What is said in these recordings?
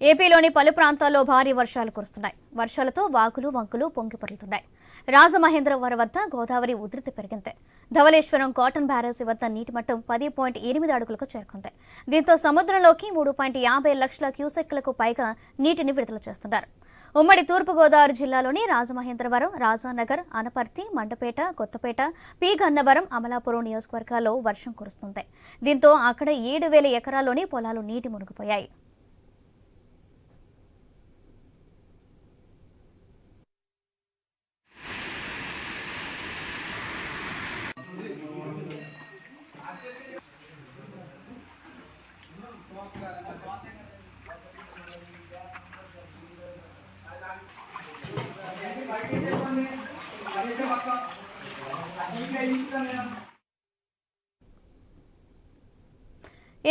ఏపీలోని పలు ప్రాంతాల్లో భారీ వర్షాలు కురుస్తున్నాయి. వర్షాలతో వాగులు వంకులు పొంగిపొర్లుతున్నాయి. రాజమహేంద్రవరం వద్ద గోదావరి ఉధృతి పెరిగింది. ధవళేశ్వరం కాటన్ బ్యారేజీ వద్ద నీటి మట్టం 10.8 అడుగులకు చేరుకుంది. దీంతో సముద్రంలోకి 3.50 లక్షల క్యూసెక్కులకు పైగా నీటిని విడుదల చేస్తున్నారు. ఉమ్మడి తూర్పుగోదావరి జిల్లాలోని రాజమహేంద్రవరం, రాజానగర్, అనపర్తి, మండపేట, కొత్తపేట, పి గన్నవరం, అమలాపురం నియోజకవర్గాల్లో వర్షం కురుస్తుంది. దీంతో అక్కడ 7,000 ఎకరాల్లోని పొలాలు నీటి మునిగిపోయాయి.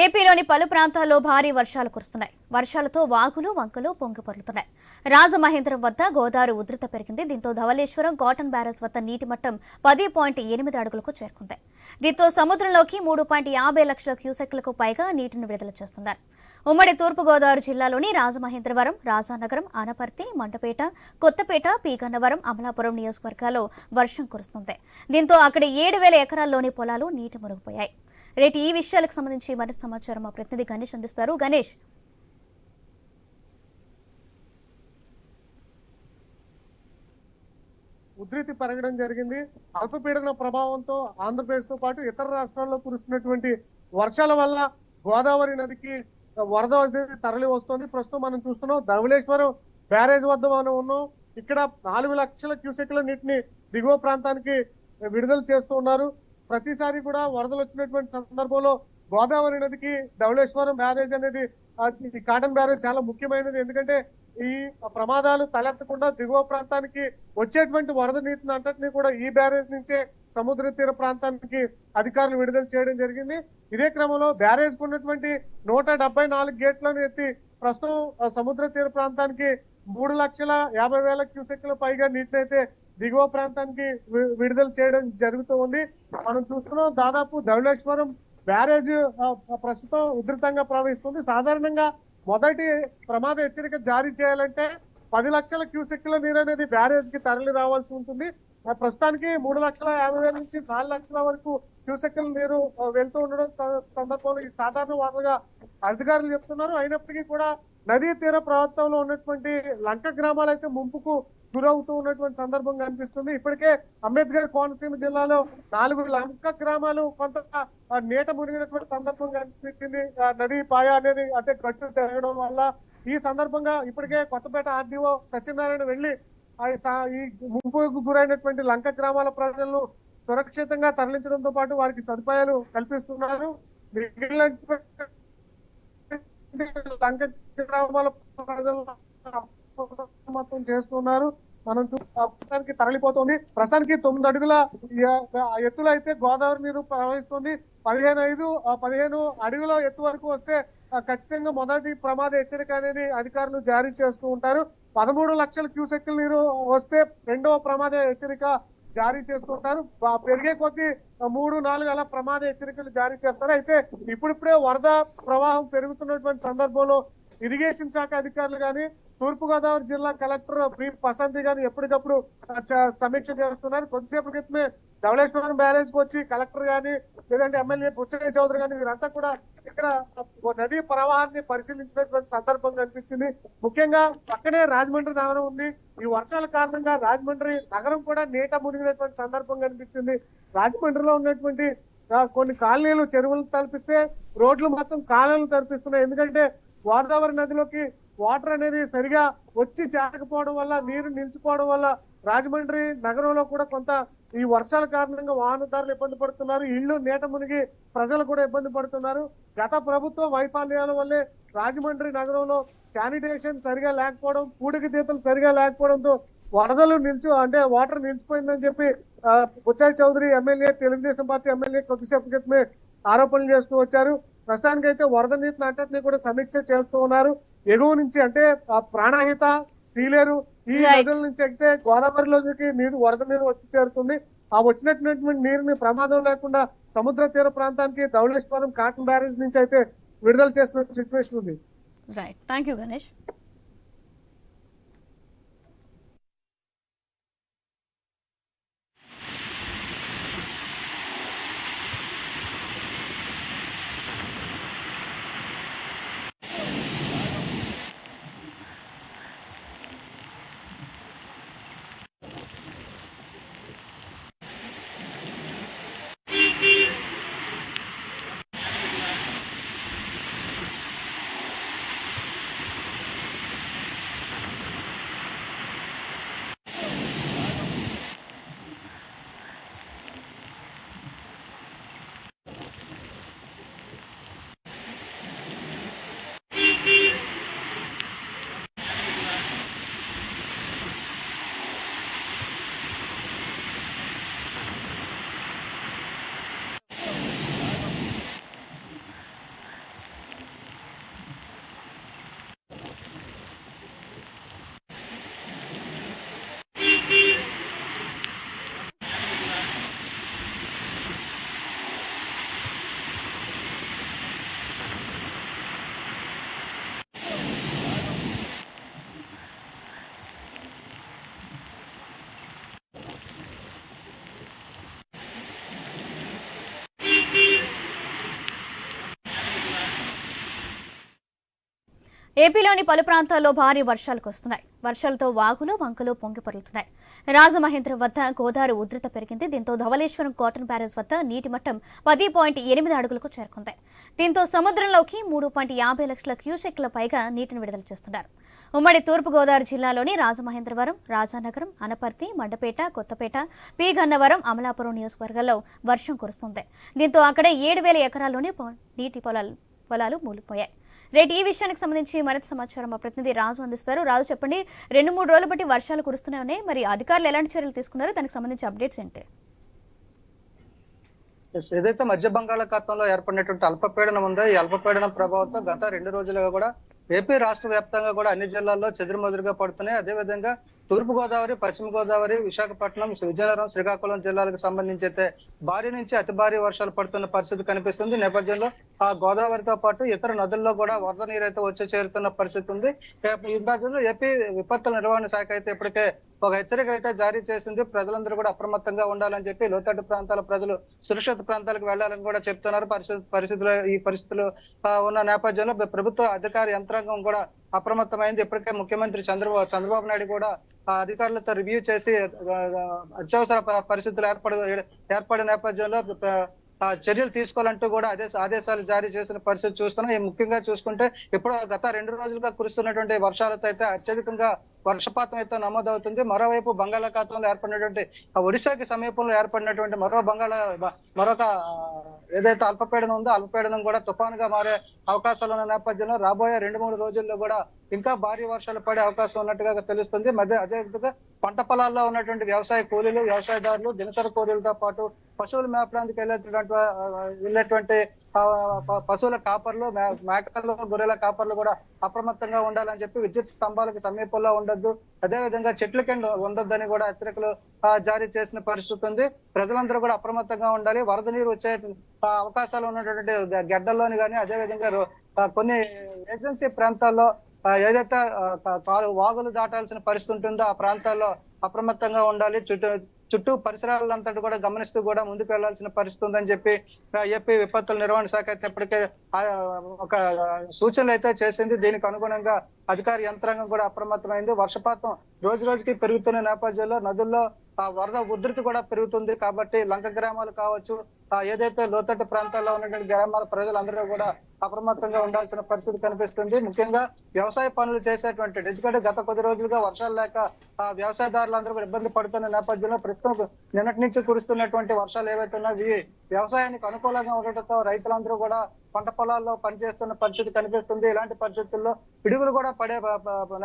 ఏపీలోని పలు ప్రాంతాల్లో భారీ వర్షాలు కురుస్తున్నాయి. వర్షాలతో వాగులు వంకలు పొంగిపొర్లుతున్నాయి. రాజమహేంద్రం వద్ద గోదావరి ఉధృత పెరిగింది. దీంతో ధవళేశ్వరం కాటన్ బ్యారేజ్ వద్ద నీటి మట్టం 10.8 అడుగులకు చేరుకుంది. దీంతో సముద్రంలోకి 3.50 లక్షల క్యూసెక్కులకు పైగా నీటిని విడుదల చేస్తున్నారు. ఉమ్మడి తూర్పుగోదావరి జిల్లాలోని రాజమహేంద్రవరం, రాజానగరం, అనపర్తి, మండపేట, కొత్తపేట, పి గన్నవరం, అమలాపురం నియోజకవర్గాల్లో వర్షం కురుస్తుంది. దీంతో అక్కడ 7,000 ఎకరాల్లోని పొలాలు నీటి మునిగిపోయాయి. రేటు ఈ విషయాలకు సంబంధించి మరింత సమాచారం మా ప్రతినిధి గణేష్ అందిస్తారు. గణేష్, ఉధృతి పెరగడం జరిగింది. అల్పపీడన ప్రభావంతో ఆంధ్రప్రదేశ్ తో పాటు ఇతర రాష్ట్రాల్లో కురుస్తున్నటువంటి వర్షాల వల్ల గోదావరి నదికి వరద తరలి వస్తుంది. ప్రస్తుతం మనం చూస్తున్నాం ధవళేశ్వరం బ్యారేజ్ వద్ద మనం ఉన్నాం. ఇక్కడ 4 లక్షల క్యూసెక్ల నీటిని దిగువ ప్రాంతానికి విడుదల చేస్తూ ఉన్నారు. ప్రతిసారి కూడా వరదలు వచ్చినటువంటి సందర్భంలో గోదావరి నదికి ధవళేశ్వరం బ్యారేజ్ అనేది కాటన్ బ్యారేజ్ చాలా ముఖ్యమైనది. ఎందుకంటే ఈ ప్రమాదాలు తలెత్తకుండా దిగువ ప్రాంతానికి వచ్చేటువంటి వరద నీటిని అంతటినీ కూడా ఈ బ్యారేజ్ నుంచే సముద్ర తీర ప్రాంతానికి అధికారులు విడుదల చేయడం జరిగింది. ఇదే క్రమంలో బ్యారేజ్ కు ఉన్నటువంటి 174 గేట్లను ఎత్తి ప్రస్తుతం సముద్ర తీర ప్రాంతానికి 3,50,000 క్యూసెక్ల పైగా నీటిని అయితే దిగువ ప్రాంతానికి విడుదల చేయడం జరుగుతూ ఉంది. మనం చూస్తున్నాం దాదాపు ధవళేశ్వరం బ్యారేజ్ ప్రస్తుతం ఉధృతంగా ప్రవహిస్తుంది. సాధారణంగా మొదటి ప్రమాద హెచ్చరిక జారీ చేయాలంటే 10 లక్షల క్యూసెక్ల నీరు అనేది బ్యారేజ్ కి తరలి రావాల్సి ఉంటుంది. ప్రస్తుతానికి 3,50,000 నుంచి 4 లక్షల వరకు క్యూసెక్ల నీరు వెళ్తూ ఉండడం సందర్భంలో ఈ సాధారణ వార్తగా అధికారులు చెప్తున్నారు. అయినప్పటికీ కూడా నదీ తీర ప్రాంతంలో ఉన్నటువంటి లంక గ్రామాలు అయితే ముంపుకు గురవుతూ ఉన్నటువంటి సందర్భం కనిపిస్తుంది. ఇప్పటికే అంబేద్కర్ కోనసీమ జిల్లాలో 4 లంక గ్రామాలు కొంత నీట మునిగినటువంటి సందర్భం కనిపించింది. నదీ పాయ అనేది అంటే గట్టు తిరగడం వల్ల ఈ సందర్భంగా ఇప్పటికే కొత్తపేట ఆర్డీఓ సత్యనారాయణ వెళ్లి ఈ ముంపుకు గురైనటువంటి లంక గ్రామాల ప్రజలను సురక్షితంగా తరలించడంతో పాటు వారికి సదుపాయాలు కల్పిస్తున్నారు. మిగిలిన లంక గ్రామాల ప్రజలు మొత్తం చేస్తున్నారు. మనం ప్రస్తుతానికి తరలిపోతుంది. ప్రస్తుతానికి 9 అడుగుల ఎత్తులో అయితే గోదావరి నీరు ప్రవహిస్తుంది. 15 అడుగుల ఎత్తు వరకు వస్తే ఖచ్చితంగా మొదటి ప్రమాద హెచ్చరిక అనేది అధికారులు జారీ చేస్తూ ఉంటారు. 13 లక్షల క్యూసెక్ల నీరు వస్తే రెండవ ప్రమాద హెచ్చరిక జారీ చేస్తుంటారు. పెరిగే కొద్దీ 3-4 అలా ప్రమాద హెచ్చరికలు జారీ చేస్తారు. అయితే ఇప్పుడిప్పుడే వరద ప్రవాహం పెరుగుతున్నటువంటి సందర్భంలో ఇరిగేషన్ శాఖ అధికారులు కానీ తూర్పుగోదావరి జిల్లా కలెక్టర్ బి ప్రశాంతి గాని ఎప్పటికప్పుడు సమీక్ష చేస్తున్నారు. కొద్దిసేపు క్రితమే ధవళేశ్వరం బ్యారేజ్ కు వచ్చి కలెక్టర్ గాని లేదంటే ఎమ్మెల్యే బుచ్చయ్య చౌదరి గాని వీరంతా కూడా ఇక్కడ నదీ ప్రవాహాన్ని పరిశీలించినటువంటి సందర్భం కనిపించింది. ముఖ్యంగా పక్కనే రాజమండ్రి నగరం ఉంది. ఈ వర్షాల కారణంగా రాజమండ్రి నగరం కూడా నీట మునిగినటువంటి సందర్భం కనిపించింది. రాజమండ్రిలో ఉన్నటువంటి కొన్ని కాలనీలు చెరువులు తలపిస్తే రోడ్లు మొత్తం కాలువలు తలపిస్తున్నాయి. ఎందుకంటే గోదావరి నదిలోకి వాటర్ అనేది సరిగా వచ్చి చేరకపోవడం వల్ల నీరు నిలిచిపోవడం వల్ల రాజమండ్రి నగరంలో కూడా కొంత ఈ వర్షాల కారణంగా వాహనదారులు ఇబ్బంది పడుతున్నారు. ఇళ్లు నీట మునిగి ప్రజలు కూడా ఇబ్బంది పడుతున్నారు. గత ప్రభుత్వ వైఫల్యాల వల్లే రాజమండ్రి నగరంలో శానిటేషన్ సరిగా లేకపోవడం, పూడికి తీతలు సరిగా లేకపోవడంతో వరదలు అంటే వాటర్ నిలిచిపోయిందని చెప్పి Butchaiah Chowdary MLA, Telugu Desam party MLA కొద్దిసేపు క్రితమే ఆరోపణలు చేస్తూ వచ్చారు. ప్రస్తుతానికి అయితే వరద నీటిని అంతటినీ కూడా సమీక్ష చేస్తూ ఉన్నారు. ఎగువ నుంచి అంటే ప్రాణహిత, సీలేరు ఈ నదుల నుంచి అయితే గోదావరిలోకి వరద నీరు వచ్చి చేరుతుంది. ఆ వచ్చినటువంటి నీరుని ప్రమాదం లేకుండా సముద్ర తీర ప్రాంతానికి ధవళేశ్వరం కాటన్ బ్యారేజ్ నుంచి అయితే విడుదల చేసిన సిచ్యువేషన్ ఉంది. Right, thank you Ganesh. ఏపీలోని పలు ప్రాంతాల్లో భారీ వర్షాలు కురుస్తున్నాయి. వర్షాలతో వాగులు వంకలు పొంగి పొర్లుతున్నాయి. రాజమహేంద్రం వద్ద గోదావరి ఉధృత పెరిగింది. దీంతో ధవళేశ్వరం కాటన్ బ్యారేజ్ వద్ద నీటి మట్టం 10.8 అడుగులకు చేరుకుంది. దీంతో సముద్రంలోకి 3.50 లక్షల క్యూసెక్ల పైగా నీటిని విడుదల చేస్తున్నారు. ఉమ్మడి తూర్పుగోదావరి జిల్లాలోని రాజమహేంద్రవరం, రాజానగరం, అనపర్తి, మండపేట, కొత్తపేట, పి గన్నవరం, అమలాపురం నియోజకవర్గాల్లో వర్షం కురుస్తుంది. దీంతో అక్కడే 7,000 ఎకరాల్లోని నీటి పొలాలు మూలిపోయాయి. రేట్ ఈ విషయానికి సంబంధించి మరింత సమాచారం మా ప్రతినిధి రాజు అందిస్తారు. రాజు, చెప్పండి, 2-3 రోజులు బట్టి వర్షాలు కురుస్తూనే ఉన్నాయి. మరి అధికారులు ఎలాంటి చర్యలు తీసుకున్నారో దానికి సంబంధించి అప్డేట్స్ ఏంటి? ఏదైతే మధ్య బంగాళాఖాతంలో ఏర్పడినటువంటి అల్పపీడనం ఉందో ఈ అల్పపీడనం ప్రభావంతో గత 2 రోజులుగా కూడా ఏపీ రాష్ట్ర వ్యాప్తంగా కూడా అన్ని జిల్లాల్లో చెదురుమదురుగా పడుతున్నాయి. అదేవిధంగా తూర్పు గోదావరి, పశ్చిమ గోదావరి, విశాఖపట్నం, విజయనగరం, శ్రీకాకుళం జిల్లాలకు సంబంధించి అయితే భారీ నుంచి అతి భారీ వర్షాలు పడుతున్న పరిస్థితి కనిపిస్తుంది. నేపథ్యంలో ఆ గోదావరితో పాటు ఇతర నదుల్లో కూడా వరద నీరు అయితే వచ్చి చేరుతున్న పరిస్థితి ఉంది. ఈ నేపథ్యంలో ఏపీ విపత్తుల నిర్వహణ శాఖ అయితే ఇప్పటికే ఒక హెచ్చరిక అయితే జారీ చేసింది. ప్రజలందరూ కూడా అప్రమత్తంగా ఉండాలని చెప్పి లోతట్టు ప్రాంతాల ప్రజలు సురక్షిత ప్రాంతాలకు వెళ్లాలని కూడా చెప్తున్నారు. ఈ పరిస్థితులు ఉన్న నేపథ్యంలో ప్రభుత్వ అధికార యంత్రాంగం కూడా అప్రమత్తమైంది. ఇప్పటికే ముఖ్యమంత్రి చంద్రబాబు నాయుడు కూడా అధికారులతో రివ్యూ చేసి అత్యవసర పరిస్థితులు ఏర్పడిన నేపథ్యంలో చర్యలు తీసుకోవాలంటూ కూడా ఆదేశాలు జారీ చేసిన పరిస్థితి చూస్తున్నాం. ముఖ్యంగా చూసుకుంటే ఇప్పుడు గత 2 రోజులుగా కురుస్తున్నటువంటి వర్షాలతో అయితే అత్యధికంగా వర్షపాతం అయితే నమోదవుతుంది. మరోవైపు బంగాళాఖాతంలో ఏర్పడినటువంటి ఒడిశాకి సమీపంలో ఏర్పడినటువంటి మరొక ఏదైతే అల్పపీడనం ఉందో అల్పపీడనం కూడా తుఫానుగా మారే అవకాశాలు ఉన్న నేపథ్యంలో రాబోయే 2-3 రోజుల్లో కూడా ఇంకా భారీ వర్షాలు పడే అవకాశం ఉన్నట్టుగా తెలుస్తుంది. అదేవిధంగా పంట పొలాల్లో ఉన్నటువంటి వ్యవసాయ కూలీలు, వ్యవసాయదారులు, దినసరి కూలీలతో పాటు పశువులు మేపడానికి వెళ్ళేటువంటి పశువుల కాపర్లు, మేకలు, గొర్రెల కాపర్లు కూడా అప్రమత్తంగా ఉండాలని చెప్పి విద్యుత్ స్తంభాలకు సమీపంలో ఉండొద్దు, అదేవిధంగా చెట్ల కింద ఉండొద్దని కూడా హెచ్చరికలు జారీ చేసిన పరిస్థితి ఉంది. ప్రజలందరూ కూడా అప్రమత్తంగా ఉండాలి. వరద నీరు వచ్చే అవకాశాలు ఉన్నటువంటి గడ్డల్లోని కానీ అదేవిధంగా కొన్ని ఏజెన్సీ ప్రాంతాల్లో ఏదైతే వాగులు దాటాల్సిన పరిస్థితి ఉంటుందో ఆ ప్రాంతాల్లో అప్రమత్తంగా ఉండాలి. చుట్టూ పరిసరాలంతా కూడా గమనిస్తూ కూడా ముందుకు వెళ్లాల్సిన పరిస్థితి ఉందని చెప్పి ఏపీ విపత్తుల నిర్వహణ శాఖ అయితే ఇప్పటికే ఒక సూచనలు అయితే చేసింది. దీనికి అనుగుణంగా అధికార యంత్రాంగం కూడా అప్రమత్తమైంది. వర్షపాతం రోజు రోజుకి పెరుగుతున్న నేపథ్యంలో నదుల్లో వరద ఉధృతి కూడా పెరుగుతుంది. కాబట్టి లంక గ్రామాలు కావచ్చు, ఏదైతే లోతట్టు ప్రాంతాల్లో ఉన్నటువంటి గ్రామాల ప్రజలందరూ కూడా అప్రమత్తంగా ఉండాల్సిన పరిస్థితి కనిపిస్తుంది. ముఖ్యంగా వ్యవసాయ పనులు చేసేటువంటి, ఎందుకంటే గత కొద్ది రోజులుగా వర్షాలు లేక వ్యవసాయదారులందరూ కూడా ఇబ్బంది పడుతున్న నేపథ్యంలో ప్రస్తుతం నిన్నటి నుంచి కురుస్తున్నటువంటి వర్షాలు ఏవైతే ఉన్నాయో వ్యవసాయానికి అనుకూలంగా ఉండటంతో రైతులందరూ కూడా పంట పొలాల్లో పనిచేస్తున్న పరిస్థితి కనిపిస్తుంది. ఇలాంటి పరిస్థితుల్లో పిడుగులు కూడా పడే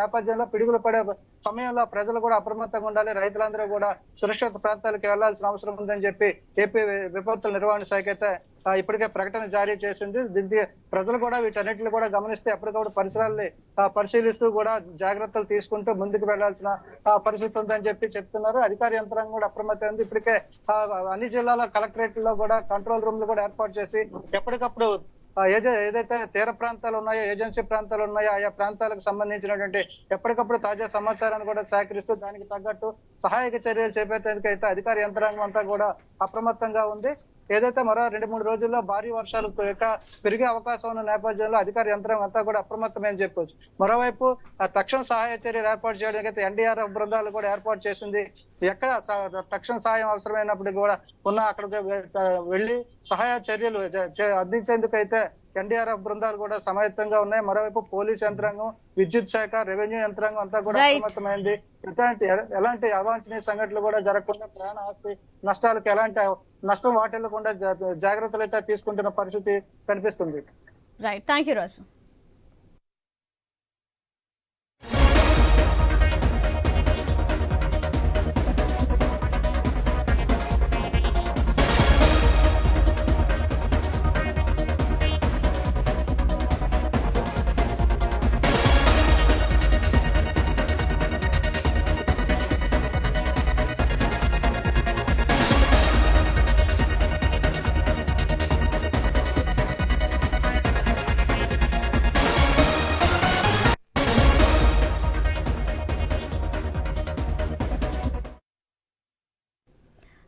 నేపథ్యంలో, పిడుగులు పడే సమయంలో ప్రజలు కూడా అప్రమత్తంగా ఉండాలి. రైతులందరూ కూడా సురక్షిత ప్రాంతాలకు వెళ్లాల్సిన అవసరం ఉందని చెప్పి ఏపీ విపత్తుల నిర్వహణ శాఖ అయితే ఇప్పటికే ప్రకటన జారీ చేసింది. దీనికి ప్రజలు కూడా వీటన్నిటిని కూడా గమనిస్తే ఎప్పటికప్పుడు పరిసరాల్ని పరిశీలిస్తూ కూడా జాగ్రత్తలు తీసుకుంటూ ముందుకు వెళ్లాల్సిన పరిస్థితి ఉందని చెప్పి చెప్తున్నారు. అధికార యంత్రాంగం కూడా అప్రమత్తమైంది. ఇప్పటికే అన్ని జిల్లాల కలెక్టరేట్లో కూడా కంట్రోల్ రూమ్లు కూడా ఏర్పాటు చేసి ఎప్పటికప్పుడు ఏదైతే తీర ప్రాంతాలు ఉన్నాయో, ఏజెన్సీ ప్రాంతాలు ఉన్నాయో, ఆయా ప్రాంతాలకు సంబంధించినటువంటి ఎప్పటికప్పుడు తాజా సమాచారాన్ని కూడా సేకరిస్తూ దానికి తగ్గట్టు సహాయక చర్యలు చేపట్టేందుకు అయితే అధికార యంత్రాంగం అంతా కూడా అప్రమత్తంగా ఉంది. ఏదైతే మరో 2-3 రోజుల్లో భారీ వర్షాలు పెరిగే అవకాశం ఉన్న నేపథ్యంలో అధికార యంత్రాంగం అంతా కూడా అప్రమత్తమని చెప్పొచ్చు. మరోవైపు తక్షణ సహాయ చర్యలు ఏర్పాటు చేయడానికి అయితే ఎన్డీఆర్ఎఫ్ బృందాలు కూడా ఏర్పాటు చేసింది. ఎక్కడ తక్షణ సహాయం అవసరమైనప్పటికీ కూడా అక్కడికి వెళ్లి సహాయ చర్యలు అందించేందుకు అయితే ఎన్డీఆర్ఎఫ్ బృందాలు కూడా సమాయత్తంగా ఉన్నాయి. మరోవైపు పోలీస్ యంత్రాంగం, విద్యుత్ శాఖ, రెవెన్యూ యంత్రాంగం అంతా కూడా అప్రమత్తమైంది. ఎలాంటి అవాంఛనీయ సంఘటనలు కూడా జరగకుండా, ప్రాణ ఆస్తి నష్టాలకు ఎలాంటి నష్టం వాటిల్లకుండా జాగ్రత్తలు అయితే తీసుకుంటున్న పరిస్థితి కనిపిస్తుంది. రైట్, థ్యాంక్ యూ రాజు.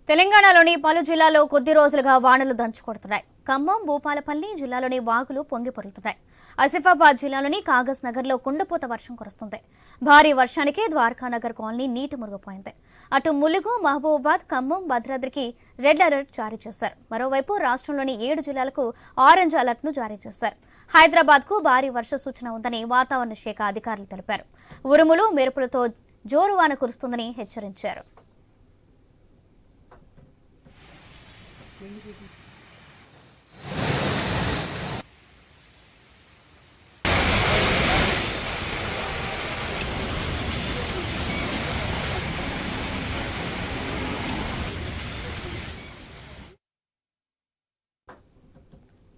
తెలంగాణలోని పలు జిల్లాల్లో కొద్ది రోజులుగా వానలు దంచుకొడుతున్నాయి. ఖమ్మం, భూపాలపల్లి జిల్లాలోని వాగులు పొంగి పొరులుతున్నాయి. ఆసిఫాబాద్ జిల్లాలోని కాగజ్ నగర్ లో కుండపోత వర్షం కురుస్తుంది. భారీ వర్షానికి ద్వారకానగర్ కాలనీ నీటి మునిగిపోయింది. అటు ములుగు, మహబూబాబాద్, ఖమ్మం, భద్రాద్రికి రెడ్ అలర్ట్ జారీ చేశారు. మరోవైపు రాష్ట్రంలోని 7 జిల్లాలకు ఆరెంజ్ అలర్ట్ ను జారీ చేశారు. హైదరాబాద్ కు భారీ వర్ష సూచన ఉందని వాతావరణ శాఖ అధికారులు తెలిపారు. ఉరుములు, మెరుపులతో జోరు వాన కురుస్తుందని హెచ్చరించారు.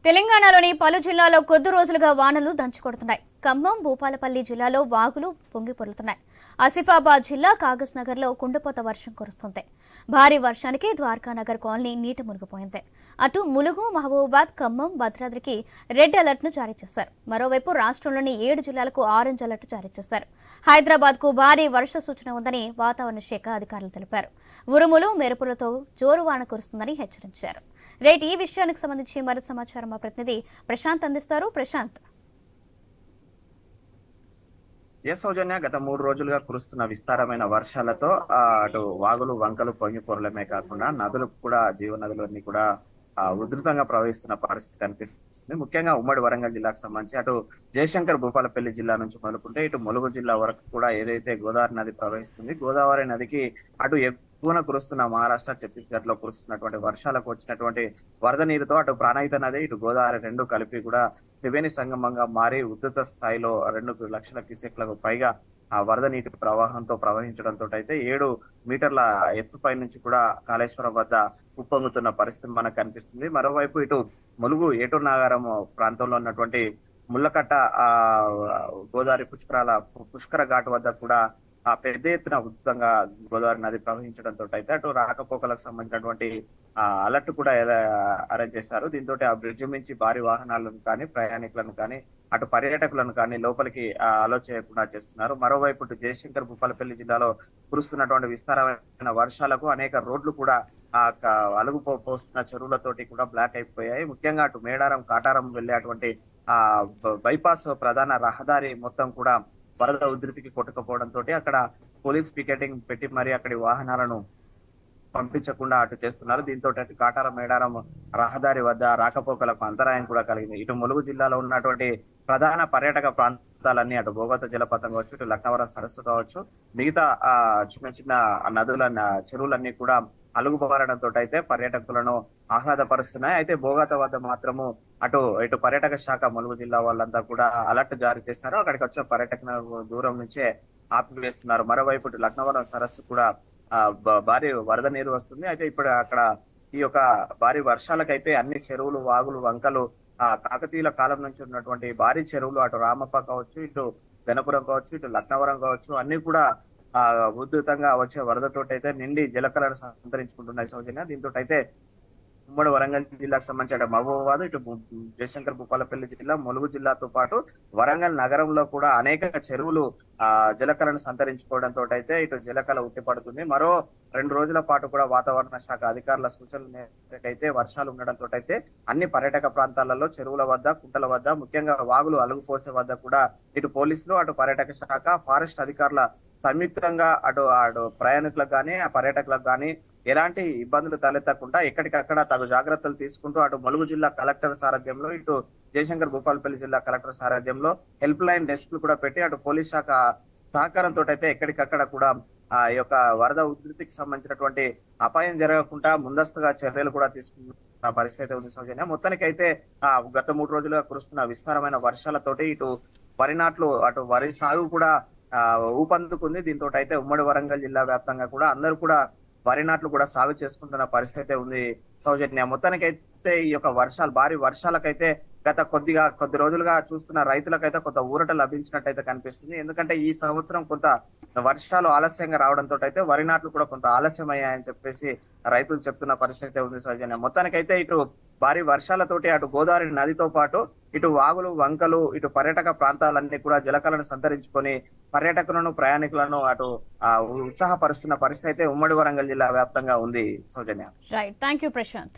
తెలంగాణలోని పలు జిల్లాల్లో కొద్ది రోజులుగా వానలు దంచుకొడుతున్నాయి. ఖమ్మం, భూపాలపల్లి జిల్లాలో వాగులు పొంగి పొరులుతున్నాయి. ఆసిఫాబాద్ జిల్లా కాగజ్ నగర్ లో కుండపోత వర్షం కురుస్తుంది. భారీ వర్షానికి ద్వారకానగర్ కాలనీ నీటి మునిగిపోయింది. అటు ములుగు, మహబూబాబాద్, ఖమ్మం, భద్రాద్రికి రెడ్ అలర్ట్ ను జారీ చేశారు. మరోవైపు రాష్ట్రంలోని 7 జిల్లాలకు ఆరెంజ్ అలర్ట్ జారీ చేశారు. హైదరాబాద్ కు భారీ వర్ష సూచన ఉందని వాతావరణ శాఖ అధికారులు తెలిపారు. ఉరుములు, మెరుపులతో జోరు వాన కురుస్తుందని హెచ్చరించారు. రైట్, ఈ విషయానికి సంబంధించి మరింత సమాచారం మా ప్రతినిధి ప్రశాంత్ అందిస్తారు. ప్రశాంత్. సౌజన్య, గత 3 రోజులుగా కురుస్తున్న విస్తారమైన వర్షాలతో అటు వాగులు, వంకలు పొంగి పొరలమే కాకుండా నదులు కూడా, జీవనదులన్నీ కూడా ఉధృతంగా ప్రవహిస్తున్న పరిస్థితి కనిపిస్తుంది. ముఖ్యంగా ఉమ్మడి వరంగల్ జిల్లాకు సంబంధించి అటు జయశంకర్, భూపాలపల్లి జిల్లా నుంచి మొదలుకుంటే ఇటు ములుగు జిల్లా వరకు కూడా ఏదైతే గోదావరి నది ప్రవహిస్తుంది, గోదావరి నదికి అటు ఎక్కువన కురుస్తున్న మహారాష్ట్ర, ఛత్తీస్గఢ్ లో కురుస్తున్నటువంటి వర్షాలకు వచ్చినటువంటి వరద నీరుతో అటు ప్రాణహిత నది, ఇటు గోదావరి రెండు కలిపి కూడా త్రివేణి సంగమంగా మారి ఉధృత స్థాయిలో 2 లక్షల క్యూసెక్లకు పైగా ఆ వరద నీటి ప్రవాహంతో ప్రవహించడంతో అయితే 7 మీటర్ల ఎత్తుపై నుంచి కూడా కాళేశ్వరం వద్ద ఉప్పొంగుతున్న పరిస్థితి మనకు కనిపిస్తుంది. మరోవైపు ఇటు ములుగు, ఏటూరు నాగారం ప్రాంతంలో ఉన్నటువంటి ముళ్ళకట్ట గోదావరి పుష్కర ఘాట్ వద్ద కూడా పెద్ద ఎత్తున ఉధృతంగా గోదావరి నది ప్రవహించడంతో అయితే అటు రాకపోకలకు సంబంధించినటువంటి అలర్ట్ కూడా అరేంజ్ చేశారు. దీంతో ఆ బ్రిడ్జ్ నుంచి భారీ వాహనాలను కానీ, ప్రయాణికులను కానీ, అటు పర్యాటకులను కానీ లోపలికి అలో చేయకుండా చేస్తున్నారు. మరోవైపు జయశంకర్, భూపాలపల్లి జిల్లాలో కురుస్తున్నటువంటి విస్తారమైన వర్షాలకు అనేక రోడ్లు కూడా అలుగు పోస్తున్న చెరువులతోటి కూడా బ్లాక్ అయిపోయాయి. ముఖ్యంగా అటు మేడారం, కాటారం వెళ్లేటువంటి బైపాస్ ప్రధాన రహదారి మొత్తం కూడా వరద ఉధృతికి కొట్టుకుపోవడంతో అక్కడ పోలీస్ పికెటింగ్ పెట్టి మరి అక్కడి వాహనాలను పంపించకుండా అటు చేస్తున్నారు. దీంతో అటు కాటారం, మేడారం రహదారి వద్ద రాకపోకలకు అంతరాయం కూడా కలిగింది. ఇటు ములుగు జిల్లాలో ఉన్నటువంటి ప్రధాన పర్యాటక ప్రాంతాలన్నీ, అటు భోగత జలపాతం కావచ్చు, ఇటు లక్నవరం సరస్సు కావచ్చు, మిగతా చిన్న చిన్న నదుల చెరువులన్నీ కూడా అలుగుబారడంతో అయితే పర్యాటకులను ఆహ్లాదపరుస్తున్నాయి. అయితే భోగత వద్ద మాత్రము ఇటు పర్యాటక శాఖ ములుగు జిల్లా వాళ్ళంతా కూడా అలర్ట్ జారీ చేశారు. అక్కడికి వచ్చే పర్యాటకులను దూరం నుంచే ఆపివేస్తున్నారు. మరోవైపు ఇటు లక్నవరం సరస్సు కూడా భారీ వరద నీరు వస్తుంది. అయితే ఇప్పుడు అక్కడ ఈ యొక్క భారీ వర్షాలకైతే అన్ని చెరువులు, వాగులు, వంకలు, కాకతీయుల కాలం నుంచి ఉన్నటువంటి భారీ చెరువులు, అటు రామప్ప కావచ్చు, ఇటు గణపురం కావచ్చు, ఇటు లక్నవరం కావచ్చు, అన్ని కూడా ఉధృతంగా వచ్చే వరదతోటి అయితే నిండి జలకళను సంతరించుకుంటున్నాయి సౌజన్య. దీంతో అయితే ఉమ్మడి వరంగల్ జిల్లాకు సంబంధించి అటు మహబూబాబాద్, ఇటు జయశంకర్ భూపాలపల్లి జిల్లా, ములుగు జిల్లాతో పాటు వరంగల్ నగరంలో కూడా అనేక చెరువులు జలకళను సంతరించుకోవడంతో అయితే ఇటు జలకళ ఉట్టిపడుతుంది. మరో 2 రోజుల పాటు కూడా వాతావరణ శాఖ అధికారుల సూచనల మేరకైతే వర్షాలు ఉండడంతో అయితే అన్ని పర్యాటక ప్రాంతాలలో చెరువుల వద్ద, కుంటల వద్ద, ముఖ్యంగా వాగులు అలుగుపోసే వద్ద కూడా ఇటు పోలీసులు, అటు పర్యాటక శాఖ, ఫారెస్ట్ అధికారుల సంయుక్తంగా అటు ప్రయాణికులకు గానీ, ఆ పర్యాటకులకు గానీ ఎలాంటి ఇబ్బందులు తలెత్తకుండా ఎక్కడికక్కడ తగు జాగ్రత్తలు తీసుకుంటూ అటు ములుగు జిల్లా కలెక్టర్ సారథ్యంలో, ఇటు జయశంకర్ భూపాలపల్లి జిల్లా కలెక్టర్ సారథ్యంలో హెల్ప్ లైన్ డెస్క్లు కూడా పెట్టి అటు పోలీస్ శాఖ సహకారంతో అయితే ఎక్కడికక్కడ కూడా ఈ యొక్క వరద ఉధృతికి సంబంధించినటువంటి అపాయం జరగకుండా ముందస్తుగా చర్యలు కూడా తీసుకున్న పరిస్థితి ఉంది సౌజన్య. మొత్తానికి అయితే గత 3 రోజులుగా కురుస్తున్న విస్తారమైన వర్షాలతోటి ఇటు వరి నాట్లు, అటు వరి సాగు కూడా ఊపందుకుంది. దీంతో అయితే ఉమ్మడి వరంగల్ జిల్లా వ్యాప్తంగా కూడా అందరూ కూడా వరి నాట్లు కూడా సాగు చేసుకుంటున్న పరిస్థితి ఉంది సౌజన్య. మొత్తానికైతే ఈ యొక్క భారీ వర్షాలకైతే గత కొద్ది రోజులుగా చూస్తున్న రైతులకైతే కొంత ఊరట లభించినట్టయితే కనిపిస్తుంది. ఎందుకంటే ఈ సంవత్సరం కొంత వర్షాలు ఆలస్యంగా రావడంతో అయితే వరి నాట్లు కూడా కొంత ఆలస్యం అయ్యాయని చెప్పేసి రైతులు చెప్తున్న పరిస్థితి ఉంది సౌజన్య. మొత్తానికైతే ఇటు భారీ వర్షాలతోటి అటు గోదావరి నదితో పాటు ఇటు వాగులు, వంకలు, ఇటు పర్యాటక ప్రాంతాలన్నీ కూడా జలకళను సంతరించుకొని పర్యాటకులను, ప్రయాణికులను అటు ఉత్సాహపరుస్తున్న పరిస్థితి అయితే ఉమ్మడి వరంగల్ జిల్లా వ్యాప్తంగా ఉంది Soujanya. Right, thank you Prashanth.